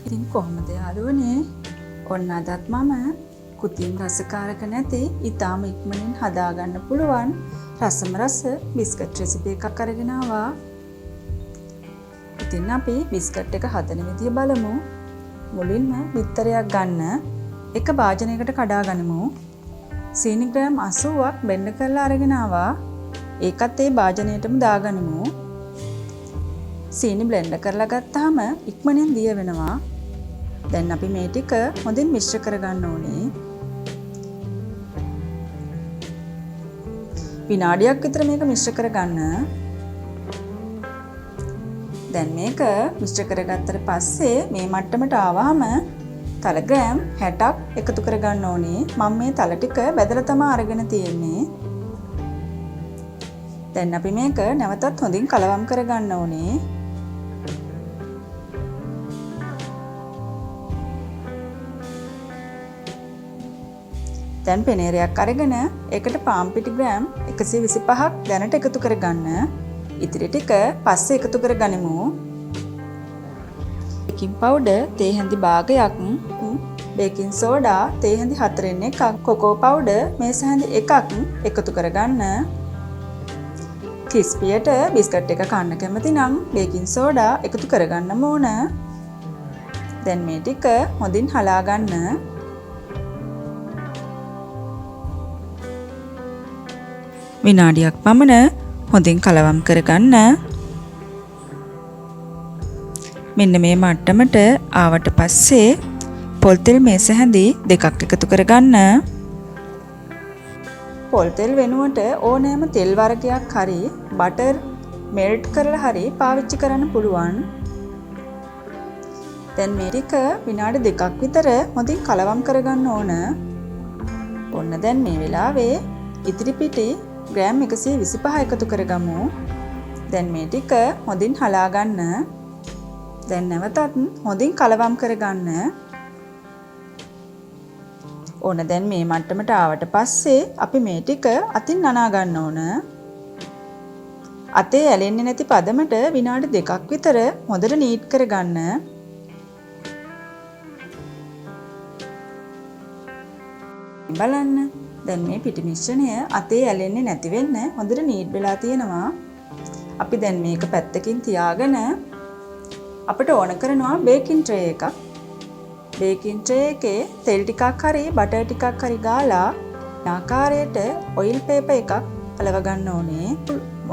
ඉතින් කොහොමද යාළුවනේ? ඔන්න අදත් මම කුතිම් රසකාරක නැති ඉතාම ඉක්මනින් හදාගන්න පුළුවන් රසම රස බිස්කට් රෙසිපි එකක් අරගෙන ආවා. ඉතින් අපි බිස්කට් එක හදන විදිය බලමු. මුලින්ම බිත්තරයක් ගන්න එක භාජනයකට කඩා ගනිමු. සීනි ග්‍රෑම් 80ක් බෙන්ඩ් කරලා අරගෙන ආවා. ඒකත් ඒ භාජනයටම දාගනිමු. සීනි බ්ලෙන්ඩ් කරලා ගත්තාම ඉක්මනින් දිය වෙනවා. දැන් අපි මේ ටික හොඳින් මිශ්‍ර කරගන්න ඕනේ. විනාඩියක් විතර මේක මිශ්‍ර කරගන්න. දැන් මේක මිශ්‍ර කරගත්තට පස්සේ මේ මට්ටමට ආවම තල ග්‍රෑම් 60ක් එකතු කරගන්න ඕනේ. මම මේ තල ටික බෙදලා තමයි අරගෙන තියෙන්නේ. දැන් අපි මේක නැවතත් හොඳින් කලවම් කරගන්න ඕනේ. දැන් පෙනේරයක් අරගෙන ඒකට පාන් පිටි ග්‍රෑම් 125ක් දැනට එකතු කරගන්න. ඉතිරි ටික පස්සේ එකතු කරගනිමු. බේකින් පවුඩර් තේ හැඳි භාගයක්, බේකින් සෝඩා තේ හැඳි 4න් එකක්, කොකෝ පවුඩර් මේස හැඳි එකක් එකතු කරගන්න. ක්‍රිස්පියට බිස්කට් එක කන්න කැමති නම් බේකින් සෝඩා එකතු කරගන්න ඕන. දැන් මේ ටික හොඳින් හලා ගන්න. විනාඩියක් පමණ හොඳින් කලවම් කරගන්න. මෙන්න මේ මට්ටමට ආවට පස්සේ පොල් තෙල් මේස හැඳි දෙකක් එකතු කරගන්න. පොල් තෙල් වෙනුවට ඕනෑම තෙල් වර්ගයක් හරි බටර් මෙල්ට් කරලා හරි පාවිච්චි කරන්න පුළුවන්. දැන් මේ ටික විනාඩි දෙකක් විතර හොඳින් කලවම් කරගන්න ඕන. ඔන්න දැන් මේ වෙලාවේ ඉතිරි පිටි ග්‍රෑම් 125 එකතු කරගමු. දැන් මේ ටික හොඳින් හලා ගන්න. දැන් නැවතත් හොඳින් කලවම් කරගන්න. ඕන දැන් මේ මට්ටමට ආවට පස්සේ අපි මේ ටික අතින් නනා ගන්න ඕන. අතේ ඇලෙන්නේ නැති පදමට විනාඩි දෙකක් විතර හොඳට නීට් කරගන්න. බලන්න. දැන් මේ පිටි මිශ්‍රණය අතේ ඇලෙන්නේ නැති වෙන්න හොඳට නීට් වෙලා තියෙනවා. අපි දැන් මේක පැත්තකින් තියාගෙන අපිට ඕන කරනවා බේකින් ට්‍රේ එකක්. බේකින් ට්‍රේ එකේ තෙල් ටිකක් හරි බටර් ටිකක් හරි ගාලා ආකාරයට ඔයිල් පේපර් එකක් අලව ගන්න ඕනේ.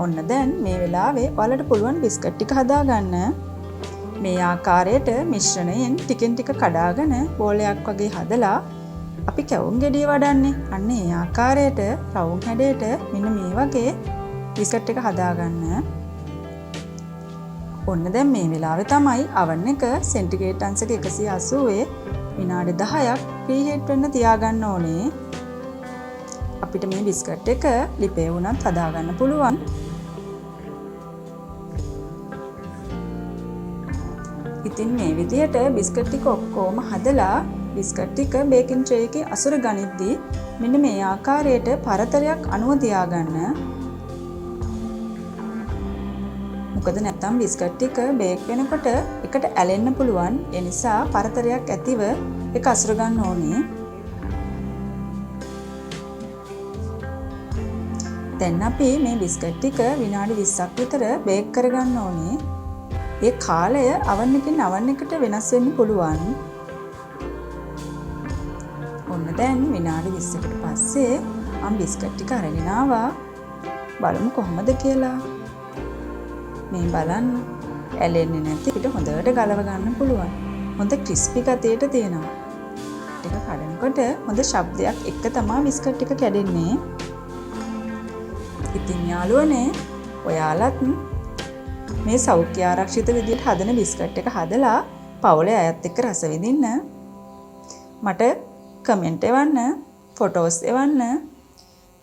ඔන්න දැන් මේ වෙලාවේ ඔයාලට පුළුවන් බිස්කට් ටික හදාගන්න. මේ ආකාරයට මිශ්‍රණයෙන් ටිකෙන් ටික කඩාගෙන බෝලයක් වගේ හදලා අපි කැවුම් ගෙඩිය වඩන්නේ. අන්න ඒ ආකාරයට රවුම් හැඩයට මෙන්න මේ වගේ බිස්කට් එක හදාගන්න. ඔන්න දැන් මේ වෙලාවේ තමයි oven එක සෙන්ටිග්‍රේඩ් අංශක 180 විනාඩි 10ක් ප්‍රීහීට් වෙන්න තියාගන්න ඕනේ. අපිට මේ බිස්කට් එක ලිපේ වුණත් හදාගන්න පුළුවන්. ඉතින් මේ විදියට බිස්කට් ටික ඔක්කොම හදලා බිස්කට් ටික බේකින් ට්‍රේ එකේ අසුර ගනිද්දී මෙන්න මේ ආකාරයට පරතරයක් අනුව තියාගන්න. මොකද නැත්තම් බිස්කට් ටික බේක් වෙනකොට එකට ඇලෙන්න පුළුවන්. ඒ නිසා පරතරයක් ඇතිව ඒක අසුර ගන්න ඕනේ. දැන් අපි මේ බිස්කට් ටික විනාඩි 20ක් විතර බේක් කරගන්න ඕනේ. ඒ කාලය oven එකකින් oven එකට වෙනස් වෙන්න පුළුවන්. ඔන්න දැන් විනාඩි 20කට පස්සේ මම බිස්කට් ටික අරගෙන ආවා. බලමු කොහොමද කියලා. මේ බලන්න ඇලෙන්නේ නැති පිට හොඳට ගලව ගන්න පුළුවන්. හොඳ ක්‍රිස්පි ගතියට තියෙනවා. ටික කඩනකොට හොඳ ශබ්දයක් එක්ක තමයි බිස්කට් ටික කැඩෙන්නේ. ඉතින් යාළුවනේ ඔයාලත් මේ සෞඛ්‍ය ආරක්ෂිත විදිහට හදන බිස්කට් එක හදලා පවුලේ අයත් එක්ක රස විඳින්න. මට කමෙන්ට් එවන්න, ෆොටෝස් එවන්න.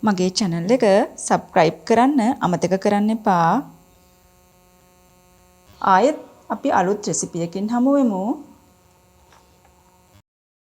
මගේ channel එක subscribe කරන්න අමතක කරන්න එපා. ආයෙත් අපි අලුත් රෙසිපි එකකින් හමු වෙමු.